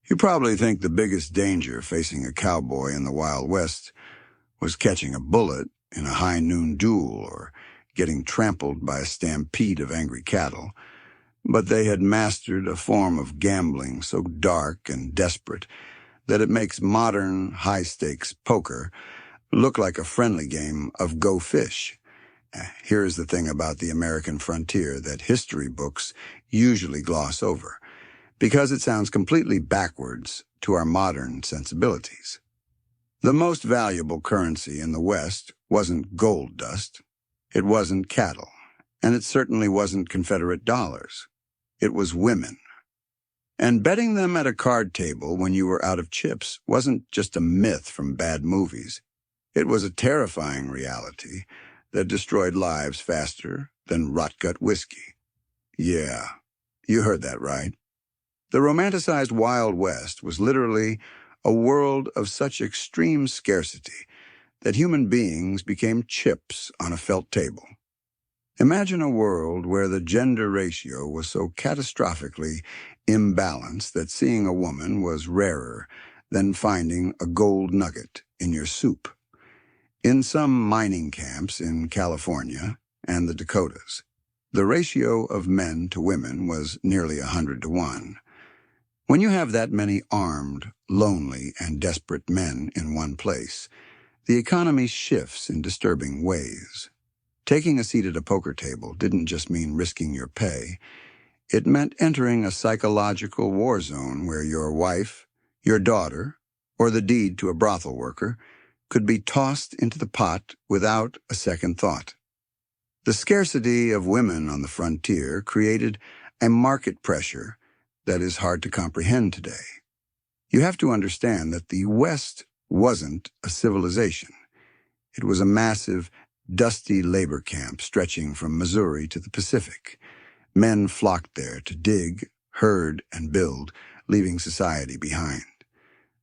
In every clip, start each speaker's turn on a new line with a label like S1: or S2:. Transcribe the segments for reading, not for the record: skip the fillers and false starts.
S1: You probably think the biggest danger facing a cowboy in the Wild West was catching a bullet in a high-noon duel or getting trampled by a stampede of angry cattle, but they had mastered a form of gambling so dark and desperate that it makes modern high-stakes poker look like a friendly game of go fish. Here's the thing about the American frontier that history books usually gloss over, because it sounds completely backwards to our modern sensibilities. The most valuable currency in the West wasn't gold dust, it wasn't cattle, and it certainly wasn't Confederate dollars. It was women. And betting them at a card table when you were out of chips wasn't just a myth from bad movies. It was a terrifying reality that destroyed lives faster than rot-gut whiskey. Yeah, you heard that right. The romanticized Wild West was literally a world of such extreme scarcity that human beings became chips on a felt table. Imagine a world where the gender ratio was so catastrophically imbalanced that seeing a woman was rarer than finding a gold nugget in your soup. In some mining camps in California and the Dakotas, the ratio of men to women was nearly 100 to 1. When you have that many armed, lonely, and desperate men in one place, the economy shifts in disturbing ways. Taking a seat at a poker table didn't just mean risking your pay. It meant entering a psychological war zone where your wife, your daughter, or the deed to a brothel worker could be tossed into the pot without a second thought. The scarcity of women on the frontier created a market pressure that is hard to comprehend today. You have to understand that the West wasn't a civilization. It was a massive, dusty labor camp stretching from Missouri to the Pacific. Men flocked there to dig, herd, and build, leaving society behind.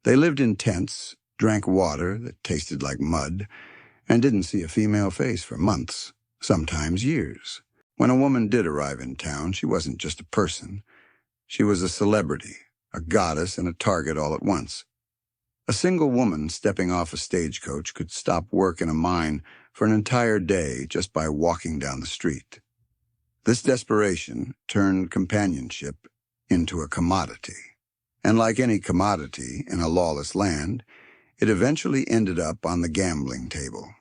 S1: They lived in tents, drank water that tasted like mud, and didn't see a female face for months, sometimes years. When a woman did arrive in town, she wasn't just a person. She was a celebrity, a goddess, and a target all at once. A single woman stepping off a stagecoach could stop work in a mine for an entire day just by walking down the street. This desperation turned companionship into a commodity. And like any commodity in a lawless land, it eventually ended up on the gambling table.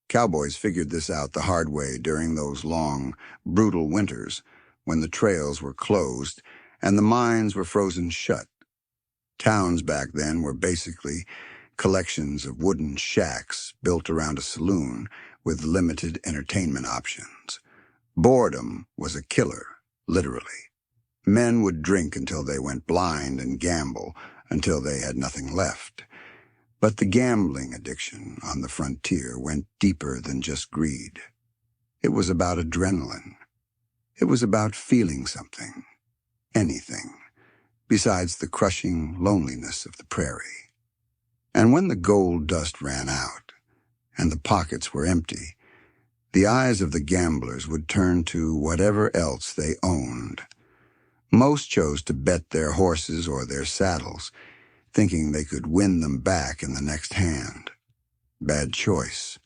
S1: Cowboys figured this out the hard way during those long, brutal winters when the trails were closed and the mines were frozen shut. Towns back then were basically collections of wooden shacks built around a saloon with limited entertainment options. Boredom was a killer, literally. Men would drink until they went blind and gamble until they had nothing left. But the gambling addiction on the frontier went deeper than just greed. It was about adrenaline. It was about feeling something, anything, besides the crushing loneliness of the prairie. And when the gold dust ran out and the pockets were empty, the eyes of the gamblers would turn to whatever else they owned. Most chose to bet their horses or their saddles, thinking they could win them back in the next hand. Bad choice.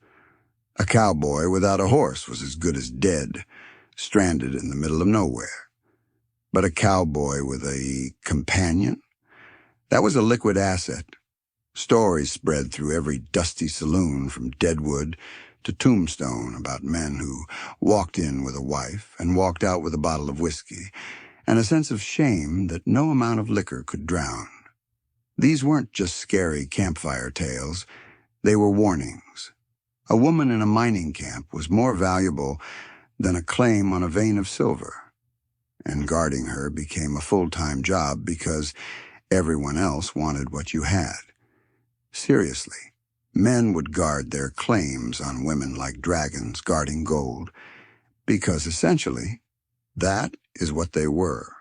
S1: A cowboy without a horse was as good as dead, stranded in the middle of nowhere. But a cowboy with a companion? That was a liquid asset. Stories spread through every dusty saloon from Deadwood to Tombstone about men who walked in with a wife and walked out with a bottle of whiskey, and a sense of shame that no amount of liquor could drown. These weren't just scary campfire tales, they were warnings. A woman in a mining camp was more valuable than a claim on a vein of silver, and guarding her became a full-time job because everyone else wanted what you had. Seriously, men would guard their claims on women like dragons guarding gold, because essentially, that is what they were.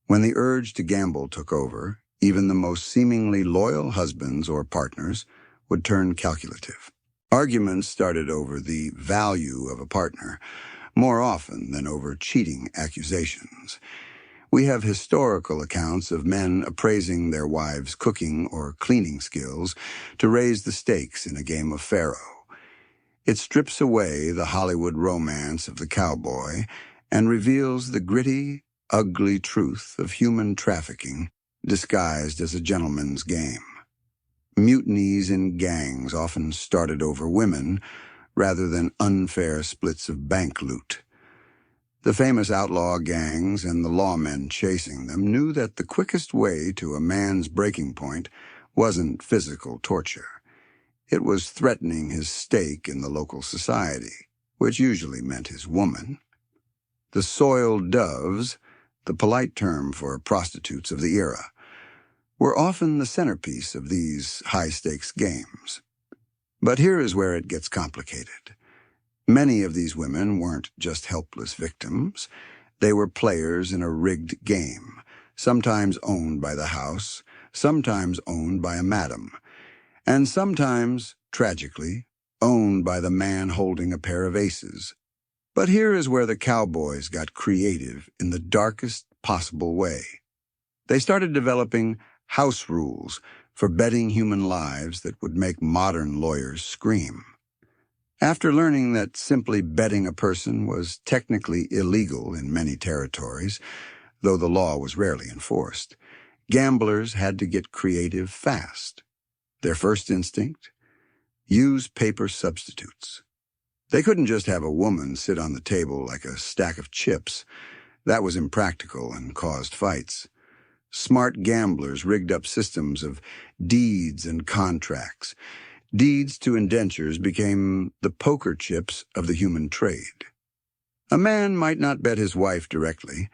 S1: When the urge to gamble took over, even the most seemingly loyal husbands or partners would turn calculative. Arguments started over the value of a partner, more often than over cheating accusations. We have historical accounts of men appraising their wives' cooking or cleaning skills to raise the stakes in a game of Pharaoh. It strips away the Hollywood romance of the cowboy and reveals the gritty, ugly truth of human trafficking disguised as a gentleman's game. Mutinies in gangs often started over women rather than unfair splits of bank loot. The famous outlaw gangs and the lawmen chasing them knew that the quickest way to a man's breaking point wasn't physical torture. It was threatening his stake in the local society, which usually meant his woman. The soiled doves, the polite term for prostitutes of the era, were often the centerpiece of these high-stakes games. But here is where it gets complicated. Many of these women weren't just helpless victims. They were players in a rigged game, sometimes owned by the house, sometimes owned by a madam, and sometimes, tragically, owned by the man holding a pair of aces. But here is where the cowboys got creative in the darkest possible way. They started developing house rules for betting human lives that would make modern lawyers scream. After learning that simply betting a person was technically illegal in many territories, though the law was rarely enforced, gamblers had to get creative fast. Their first instinct? Use paper substitutes. They couldn't just have a woman sit on the table like a stack of chips. That was impractical and caused fights. Smart gamblers rigged up systems of deeds and contracts. Deeds to indentures became the poker chips of the human trade. A man might not bet his wife directly,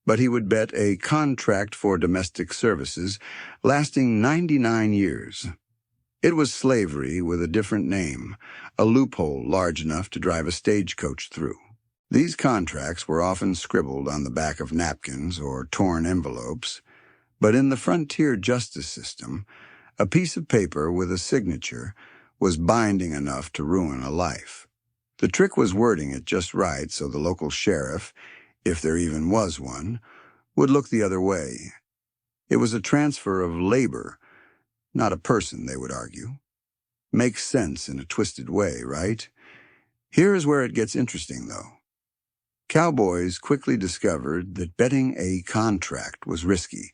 S1: but he would bet a contract for domestic services lasting 99 years. It was slavery with a different name, a loophole large enough to drive a stagecoach through. These contracts were often scribbled on the back of napkins or torn envelopes, but in the frontier justice system, a piece of paper with a signature was binding enough to ruin a life. The trick was wording it just right so the local sheriff, if there even was one, would look the other way. It was a transfer of labor, not a person, they would argue. Makes sense in a twisted way, right? Here is where it gets interesting, though. Cowboys quickly discovered that betting a contract was risky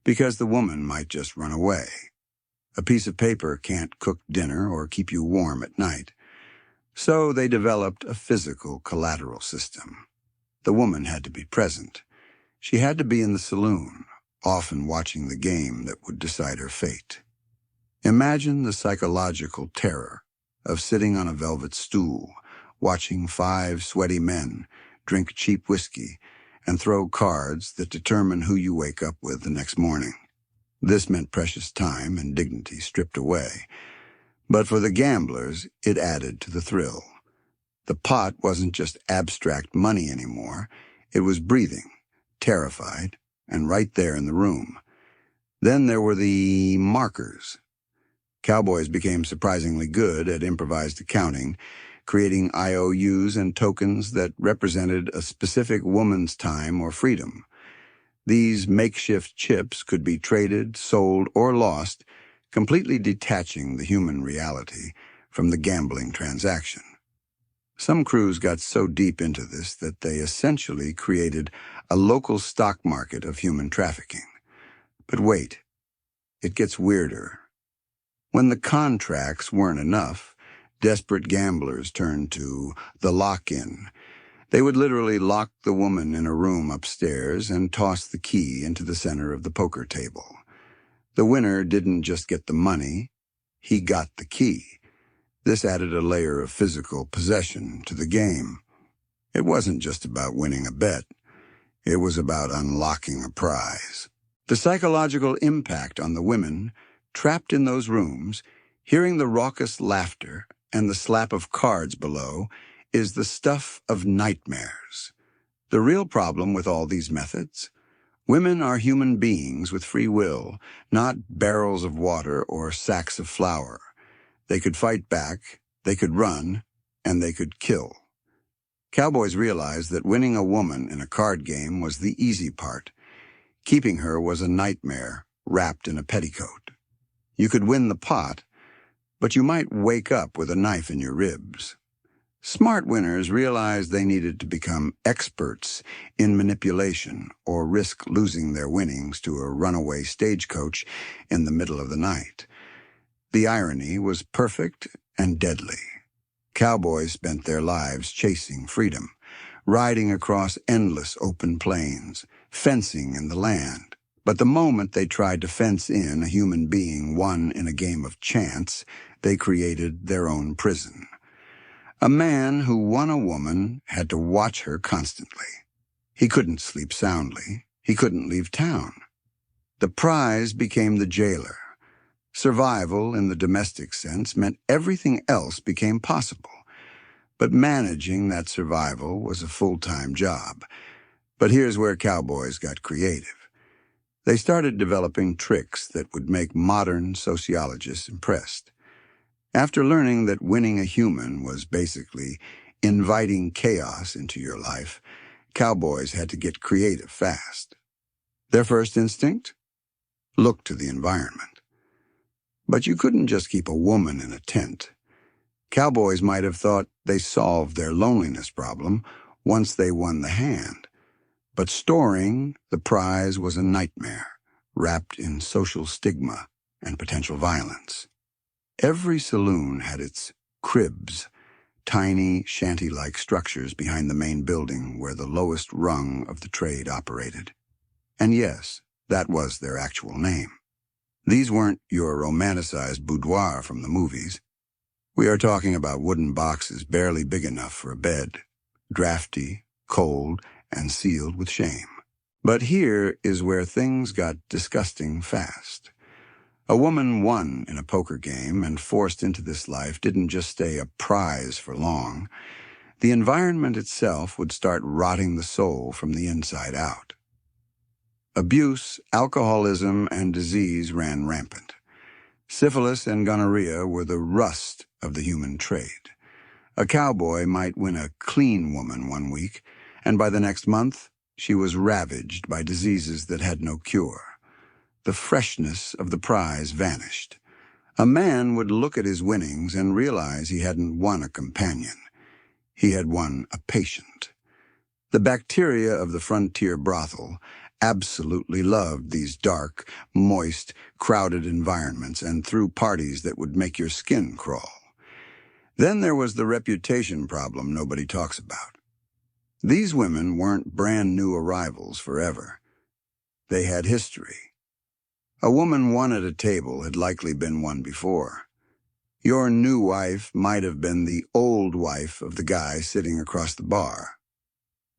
S1: because the woman might just run away. A piece of paper can't cook dinner or keep you warm at night. So they developed a physical collateral system. The woman had to be present. She had to be in the saloon, often watching the game that would decide her fate. Imagine the psychological terror of sitting on a velvet stool, watching 5 sweaty men drink cheap whiskey and throw cards that determine who you wake up with the next morning. This meant precious time and dignity stripped away. But for the gamblers, it added to the thrill. The pot wasn't just abstract money anymore. It was breathing, terrified, and right there in the room. Then there were the markers. Cowboys became surprisingly good at improvised accounting, creating IOUs and tokens that represented a specific woman's time or freedom. These makeshift chips could be traded, sold, or lost, completely detaching the human reality from the gambling transaction. Some crews got so deep into this that they essentially created a local stock market of human trafficking. But wait, it gets weirder. When the contracts weren't enough, desperate gamblers turned to the lock-in. They would literally lock the woman in a room upstairs and toss the key into the center of the poker table. The winner didn't just get the money, he got the key. This added a layer of physical possession to the game. It wasn't just about winning a bet. It was about unlocking a prize. The psychological impact on the women, trapped in those rooms, hearing the raucous laughter and the slap of cards below, is the stuff of nightmares. The real problem with all these methods? Women are human beings with free will, not barrels of water or sacks of flour. They could fight back, they could run, and they could kill. Cowboys realized that winning a woman in a card game was the easy part. Keeping her was a nightmare wrapped in a petticoat. You could win the pot, but you might wake up with a knife in your ribs. Smart winners realized they needed to become experts in manipulation or risk losing their winnings to a runaway stagecoach in the middle of the night. The irony was perfect and deadly. Cowboys spent their lives chasing freedom, riding across endless open plains, fencing in the land. But the moment they tried to fence in a human being won in a game of chance, they created their own prison. A man who won a woman had to watch her constantly. He couldn't sleep soundly. He couldn't leave town. The prize became the jailer. Survival in the domestic sense meant everything else became possible. But managing that survival was a full-time job. But here's where cowboys got creative. They started developing tricks that would make modern sociologists impressed. After learning that winning a human was basically inviting chaos into your life, cowboys had to get creative fast. Their first instinct? Look to the environment. But you couldn't just keep a woman in a tent. Cowboys might have thought they solved their loneliness problem once they won the hand. But storing the prize was a nightmare, wrapped in social stigma and potential violence. Every saloon had its cribs, tiny shanty-like structures behind the main building where the lowest rung of the trade operated. And yes, that was their actual name. These weren't your romanticized boudoir from the movies. We are talking about wooden boxes barely big enough for a bed, drafty, cold, and sealed with shame. But here is where things got disgusting fast. A woman won in a poker game and forced into this life didn't just stay a prize for long. The environment itself would start rotting the soul from the inside out. Abuse, alcoholism, and disease ran rampant. Syphilis and gonorrhea were the rust of the human trade. A cowboy might win a clean woman one week, and by the next month, she was ravaged by diseases that had no cure. The freshness of the prize vanished. A man would look at his winnings and realize he hadn't won a companion. He had won a patient. The bacteria of the frontier brothel absolutely loved these dark, moist, crowded environments and threw parties that would make your skin crawl. Then there was the reputation problem nobody talks about. These women weren't brand new arrivals forever. They had history. A woman won at a table had likely been one before. Your new wife might have been the old wife of the guy sitting across the bar.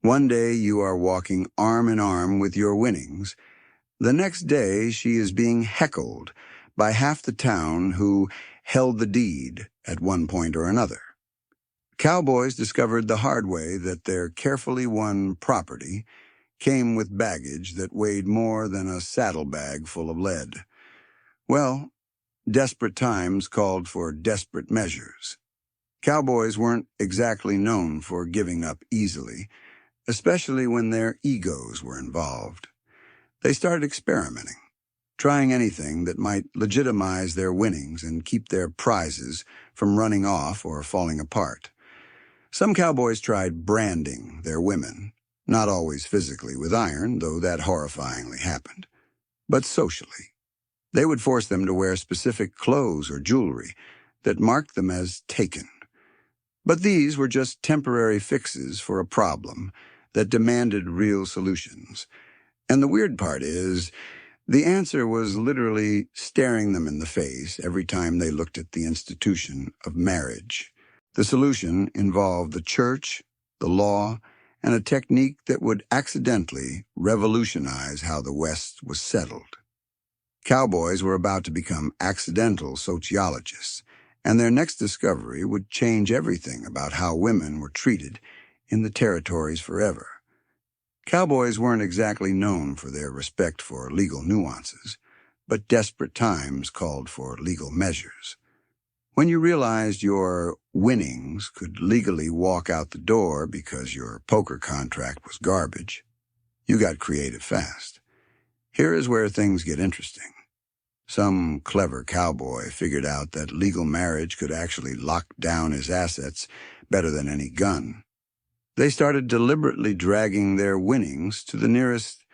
S1: One day you are walking arm in arm with your winnings. The next day she is being heckled by half the town who held the deed at one point or another. Cowboys discovered the hard way that their carefully won property came with baggage that weighed more than a saddlebag full of lead. Well, desperate times called for desperate measures. Cowboys weren't exactly known for giving up easily, especially when their egos were involved. They started experimenting, trying anything that might legitimize their winnings and keep their prizes from running off or falling apart. Some cowboys tried branding their women, not always physically with iron, though that horrifyingly happened, but socially. They would force them to wear specific clothes or jewelry that marked them as taken. But these were just temporary fixes for a problem that demanded real solutions. And the weird part is, the answer was literally staring them in the face every time they looked at the institution of marriage. The solution involved the church, the law, and a technique that would accidentally revolutionize how the West was settled. Cowboys were about to become accidental sociologists, and their next discovery would change everything about how women were treated in the territories forever. Cowboys weren't exactly known for their respect for legal nuances, but desperate times called for legal measures. When you realized your winnings could legally walk out the door because your poker contract was garbage, you got creative fast. Here is where things get interesting. Some clever cowboy figured out that legal marriage could actually lock down his assets better than any gun. They started deliberately dragging their winnings to the nearest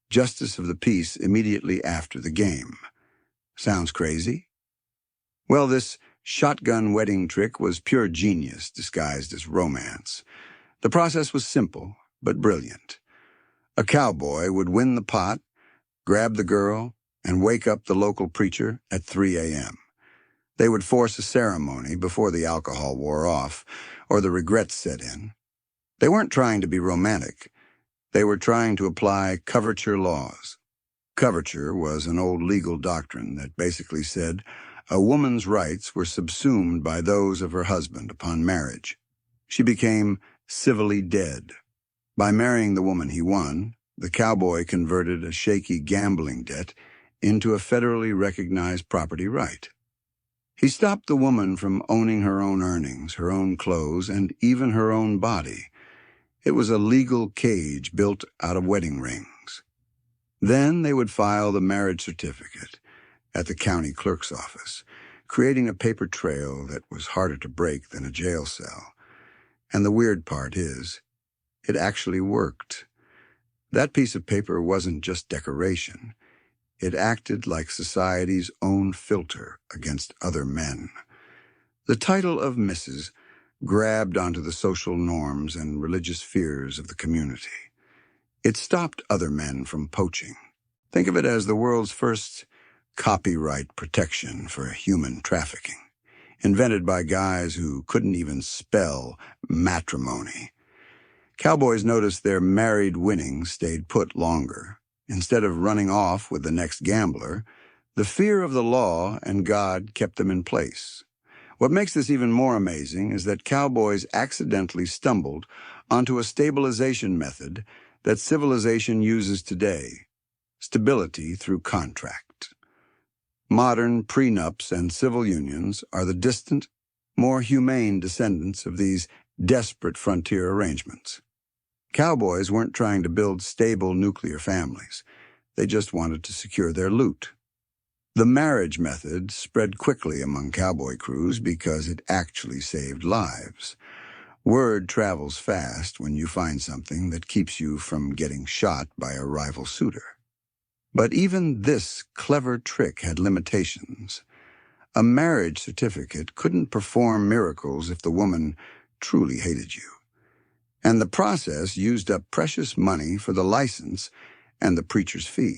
S1: justice of the peace immediately after the game. Sounds crazy? Well, this shotgun wedding trick was pure genius disguised as romance. The process was simple, but brilliant. A cowboy would win the pot, grab the girl, and wake up the local preacher at 3 a.m. They would force a ceremony before the alcohol wore off, or the regrets set in. They weren't trying to be romantic. They were trying to apply coverture laws. Coverture was an old legal doctrine that basically said a woman's rights were subsumed by those of her husband upon marriage. She became civilly dead. By marrying the woman he won, the cowboy converted a shaky gambling debt into a federally recognized property right. He stopped the woman from owning her own earnings, her own clothes, and even her own body. It was a legal cage built out of wedding rings. Then they would file the marriage certificate at the county clerk's office, creating a paper trail that was harder to break than a jail cell. And the weird part is, it actually worked. That piece of paper wasn't just decoration. It acted like society's own filter against other men. The title of Mrs. grabbed onto the social norms and religious fears of the community. It stopped other men from poaching. Think of it as the world's first copyright protection for human trafficking, invented by guys who couldn't even spell matrimony. Cowboys noticed their married winnings stayed put longer. Instead of running off with the next gambler, the fear of the law and God kept them in place. What makes this even more amazing is that cowboys accidentally stumbled onto a stabilization method that civilization uses today: stability through contract. Modern prenups and civil unions are the distant, more humane descendants of these desperate frontier arrangements. Cowboys weren't trying to build stable nuclear families. They just wanted to secure their loot. The marriage method spread quickly among cowboy crews because it actually saved lives. Word travels fast when you find something that keeps you from getting shot by a rival suitor. But even this clever trick had limitations. A marriage certificate couldn't perform miracles if the woman truly hated you. And the process used up precious money for the license and the preacher's fee.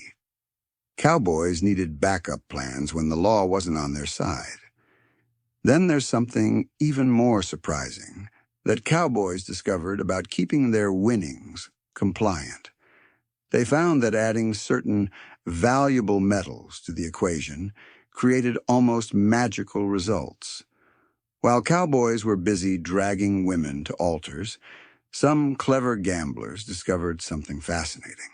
S1: Cowboys needed backup plans when the law wasn't on their side. Then there's something even more surprising that cowboys discovered about keeping their winnings compliant. They found that adding certain valuable metals to the equation created almost magical results. While cowboys were busy dragging women to altars, some clever gamblers discovered something fascinating.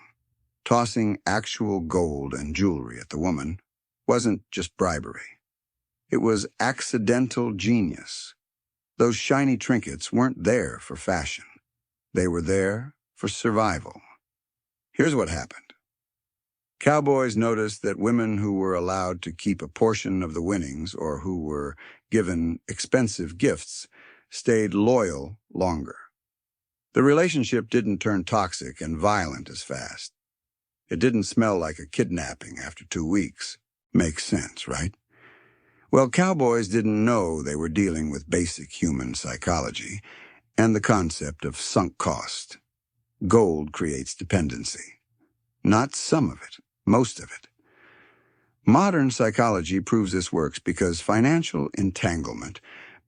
S1: Tossing actual gold and jewelry at the woman wasn't just bribery. It was accidental genius. Those shiny trinkets weren't there for fashion. They were there for survival. Here's what happened. Cowboys noticed that women who were allowed to keep a portion of the winnings or who were given expensive gifts stayed loyal longer. The relationship didn't turn toxic and violent as fast. It didn't smell like a kidnapping after 2 weeks. Makes sense, right? Well, cowboys didn't know they were dealing with basic human psychology and the concept of sunk cost. Gold creates dependency. Not some of it, most of it. Modern psychology proves this works because financial entanglement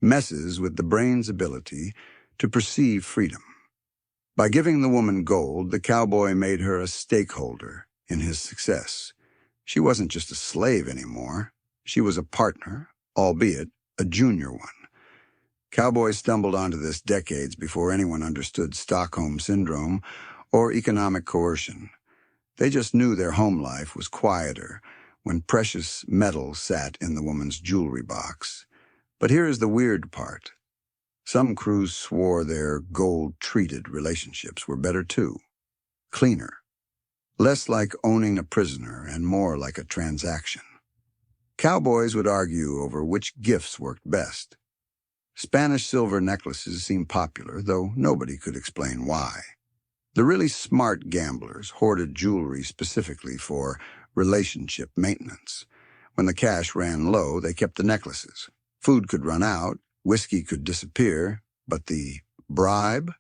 S1: messes with the brain's ability to perceive freedom. By giving the woman gold, the cowboy made her a stakeholder in his success. She wasn't just a slave anymore. She was a partner, albeit a junior one. Cowboys stumbled onto this decades before anyone understood Stockholm Syndrome or economic coercion. They just knew their home life was quieter when precious metal sat in the woman's jewelry box. But here is the weird part. Some crews swore their gold-treated relationships were better too, cleaner, less like owning a prisoner and more like a transaction. Cowboys would argue over which gifts worked best. Spanish silver necklaces seemed popular, though nobody could explain why. The really smart gamblers hoarded jewelry specifically for relationship maintenance. When the cash ran low, they kept the necklaces. Food could run out, whiskey could disappear, but the bribe?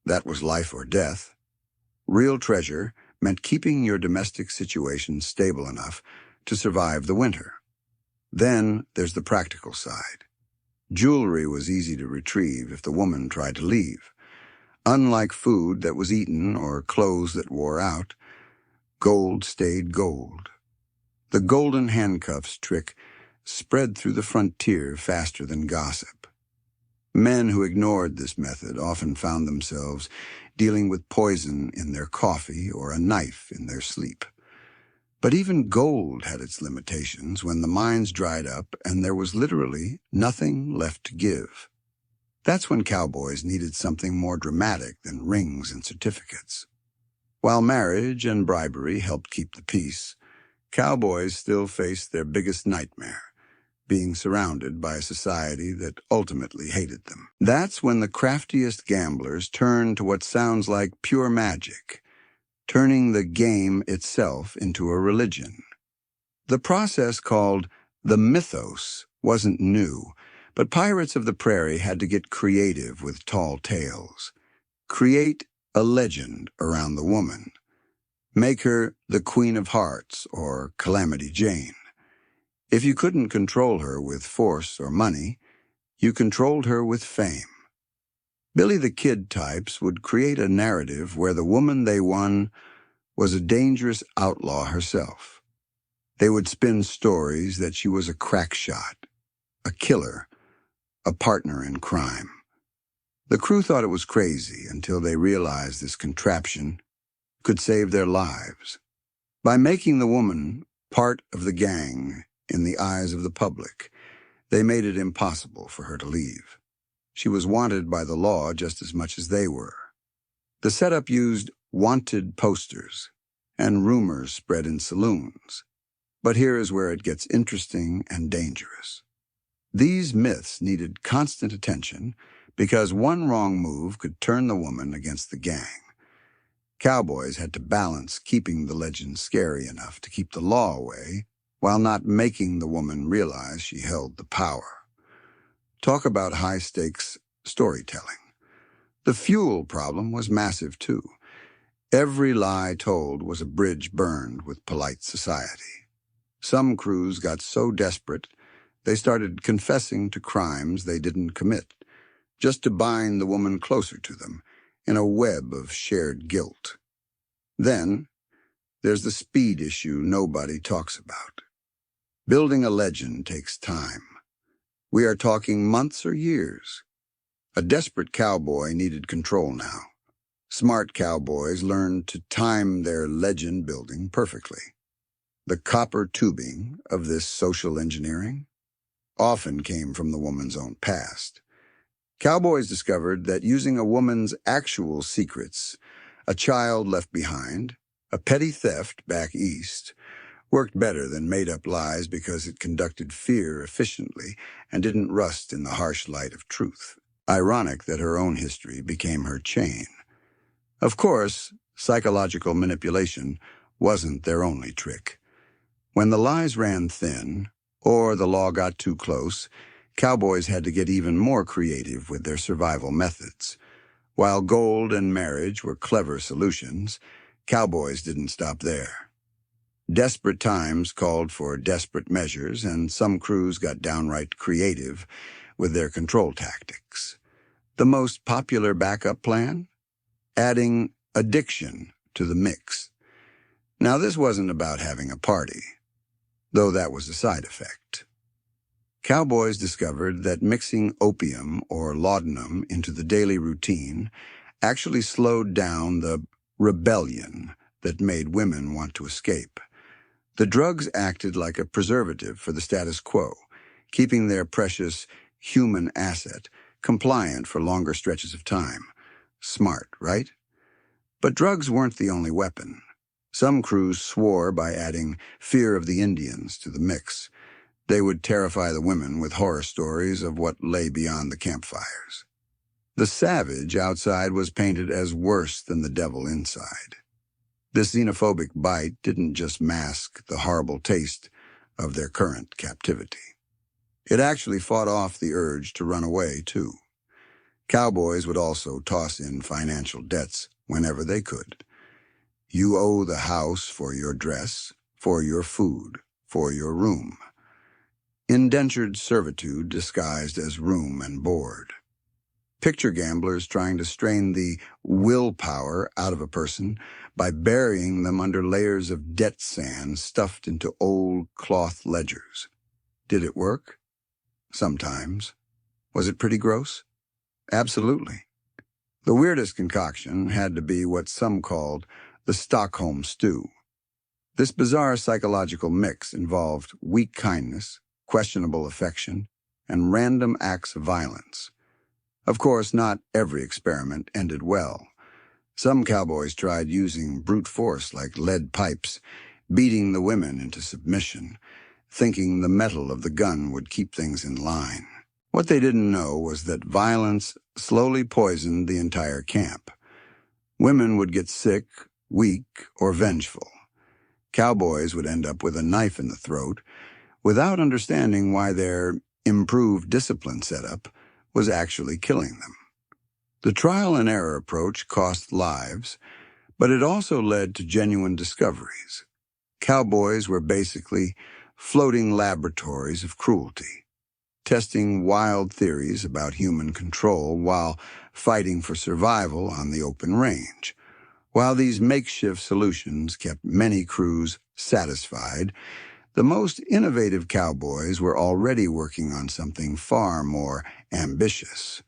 S1: That was life or death. Real treasure meant keeping your domestic situation stable enough to survive the winter. Then there's the practical side. Jewelry was easy to retrieve if the woman tried to leave. Unlike food that was eaten or clothes that wore out, gold stayed gold. The golden handcuffs trick spread through the frontier faster than gossip. Men who ignored this method often found themselves dealing with poison in their coffee or a knife in their sleep. But even gold had its limitations when the mines dried up and there was literally nothing left to give. That's when cowboys needed something more dramatic than rings and certificates. While marriage and bribery helped keep the peace, cowboys still faced their biggest nightmare, being surrounded by a society that ultimately hated them. That's when the craftiest gamblers turned to what sounds like pure magic, turning the game itself into a religion. The process, called the mythos, wasn't new, but pirates of the prairie had to get creative with tall tales. Create a legend around the woman. Make her the Queen of Hearts or Calamity Jane. If you couldn't control her with force or money, you controlled her with fame. Billy the Kid types would create a narrative where the woman they won was a dangerous outlaw herself. They would spin stories that she was a crack shot, a killer, a partner in crime. The crew thought it was crazy until they realized this contraption could save their lives. By making the woman part of the gang in the eyes of the public, they made it impossible for her to leave. She was wanted by the law just as much as they were. The setup used wanted posters, and rumors spread in saloons. But here is where it gets interesting and dangerous. These myths needed constant attention because one wrong move could turn the woman against the gang. Cowboys had to balance keeping the legend scary enough to keep the law away while not making the woman realize she held the power. Talk about high-stakes storytelling. The fuel problem was massive, too. Every lie told was a bridge burned with polite society. Some crews got so desperate they started confessing to crimes they didn't commit, just to bind the woman closer to them in a web of shared guilt. Then, there's the speed issue nobody talks about. Building a legend takes time. We are talking months or years. A desperate cowboy needed control now. Smart cowboys learned to time their legend building perfectly. The copper tubing of this social engineering often came from the woman's own past. Cowboys discovered that using a woman's actual secrets, a child left behind, a petty theft back east, worked better than made-up lies because it conducted fear efficiently and didn't rust in the harsh light of truth. Ironic that her own history became her chain. Of course, psychological manipulation wasn't their only trick. When the lies ran thin, or the law got too close, cowboys had to get even more creative with their survival methods. While gold and marriage were clever solutions, cowboys didn't stop there. Desperate times called for desperate measures, and some crews got downright creative with their control tactics. The most popular backup plan? Adding addiction to the mix. Now, this wasn't about having a party, though that was a side effect. Cowboys discovered that mixing opium or laudanum into the daily routine actually slowed down the rebellion that made women want to escape. The drugs acted like a preservative for the status quo, keeping their precious human asset compliant for longer stretches of time. Smart, right? But drugs weren't the only weapon. Some crews swore by adding fear of the Indians to the mix. They would terrify the women with horror stories of what lay beyond the campfires. The savage outside was painted as worse than the devil inside. This xenophobic bite didn't just mask the horrible taste of their current captivity. It actually fought off the urge to run away, too. Cowboys would also toss in financial debts whenever they could. You owe the house for your dress, for your food, for your room. Indentured servitude disguised as room and board. Picture gamblers trying to strain the willpower out of a person by burying them under layers of debt sand stuffed into old cloth ledgers. Did it work? Sometimes. Was it pretty gross? Absolutely. The weirdest concoction had to be what some called the Stockholm stew. This bizarre psychological mix involved weak kindness, questionable affection, and random acts of violence. Of course, not every experiment ended well. Some cowboys tried using brute force like lead pipes, beating the women into submission, thinking the metal of the gun would keep things in line. What they didn't know was that violence slowly poisoned the entire camp. Women would get sick, weak, or vengeful. Cowboys would end up with a knife in the throat without understanding why their improved discipline setup was actually killing them. The trial and error approach cost lives, but it also led to genuine discoveries. Cowboys were basically floating laboratories of cruelty, testing wild theories about human control while fighting for survival on the open range. While these makeshift solutions kept many crews satisfied, the most innovative cowboys were already working on something far more ambitious.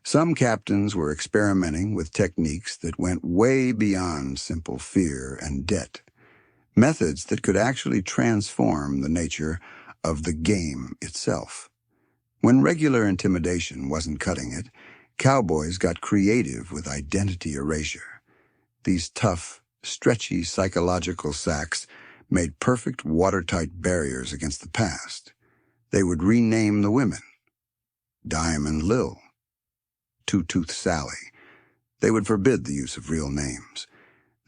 S1: Some captains were experimenting with techniques that went way beyond simple fear and debt, methods that could actually transform the nature of the game itself. When regular intimidation wasn't cutting it, cowboys got creative with identity erasure. These tough, stretchy psychological sacks made perfect watertight barriers against the past. They would rename the women. Diamond Lil, Two-Tooth Sally. They would forbid the use of real names.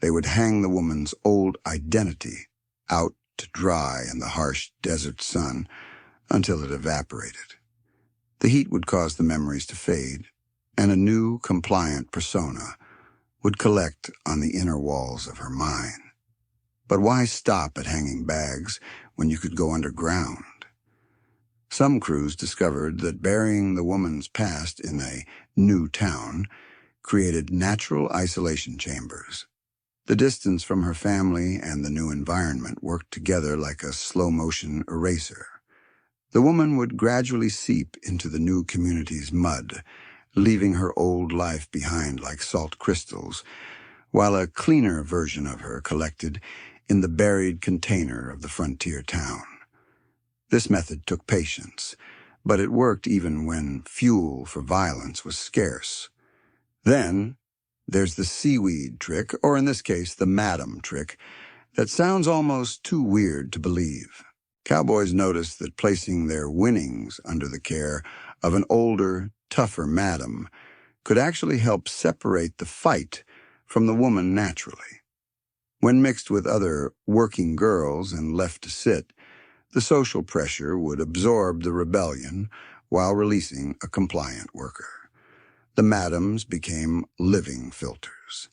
S1: They would hang the woman's old identity out to dry in the harsh desert sun until it evaporated. The heat would cause the memories to fade, and a new, compliant persona would collect on the inner walls of her mind. But why stop at hanging bags when you could go underground? Some crews discovered that burying the woman's past in a new town created natural isolation chambers. The distance from her family and the new environment worked together like a slow-motion eraser. The woman would gradually seep into the new community's mud, leaving her old life behind like salt crystals, while a cleaner version of her collected in the buried container of the frontier town. This method took patience, but it worked even when fuel for violence was scarce. Then, there's the seaweed trick, or in this case, the madam trick, that sounds almost too weird to believe. Cowboys noticed that placing their winnings under the care of an older, tougher madam could actually help separate the fight from the woman naturally. When mixed with other working girls and left to sit, the social pressure would absorb the rebellion while releasing a compliant worker. The madams became living filters.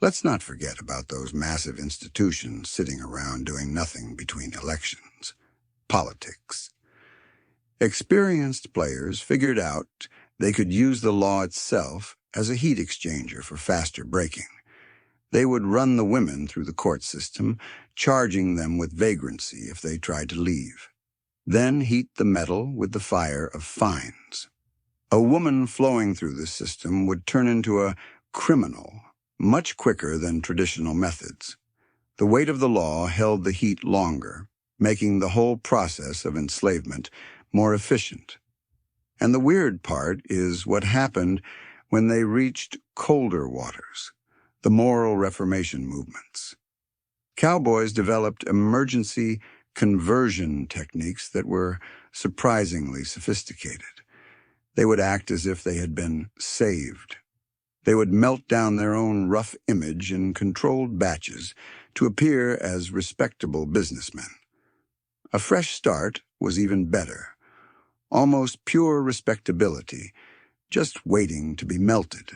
S1: Let's not forget about those massive institutions sitting around doing nothing between elections. Politics. Experienced players figured out they could use the law itself as a heat exchanger for faster breaking. They would run the women through the court system, charging them with vagrancy if they tried to leave. Then heat the metal with the fire of fines. A woman flowing through the system would turn into a criminal much quicker than traditional methods. The weight of the law held the heat longer, making the whole process of enslavement more efficient. And the weird part is what happened when they reached colder waters, the moral reformation movements. Cowboys developed emergency conversion techniques that were surprisingly sophisticated. They would act as if they had been saved. They would melt down their own rough image in controlled batches to appear as respectable businessmen. A fresh start was even better, almost pure respectability, just waiting to be melted.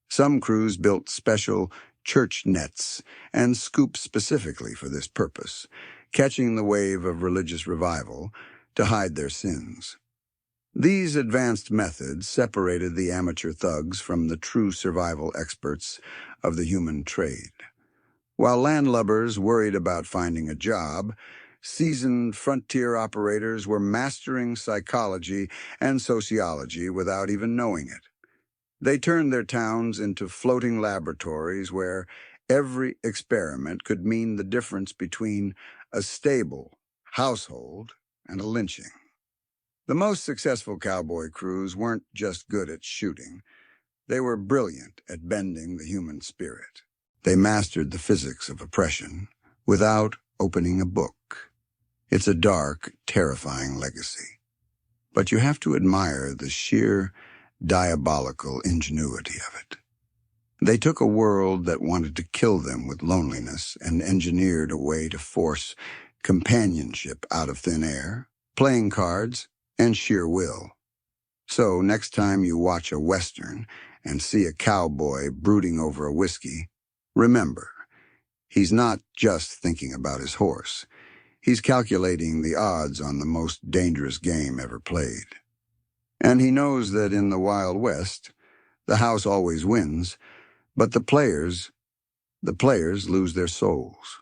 S1: Some crews built special church nets and scoops specifically for this purpose, catching the wave of religious revival to hide their sins. These advanced methods separated the amateur thugs from the true survival experts of the human trade. While landlubbers worried about finding a job, seasoned frontier operators were mastering psychology and sociology without even knowing it. They turned their towns into floating laboratories where every experiment could mean the difference between a stable household and a lynching. The most successful cowboy crews weren't just good at shooting. They were brilliant at bending the human spirit. They mastered the physics of oppression without opening a book. It's a dark, terrifying legacy. But you have to admire the sheer, diabolical ingenuity of it. They took a world that wanted to kill them with loneliness and engineered a way to force companionship out of thin air, playing cards, and sheer will. So next time you watch a Western and see a cowboy brooding over a whiskey, remember, he's not just thinking about his horse. He's calculating the odds on the most dangerous game ever played. And he knows that in the Wild West, the house always wins, but the players lose their souls.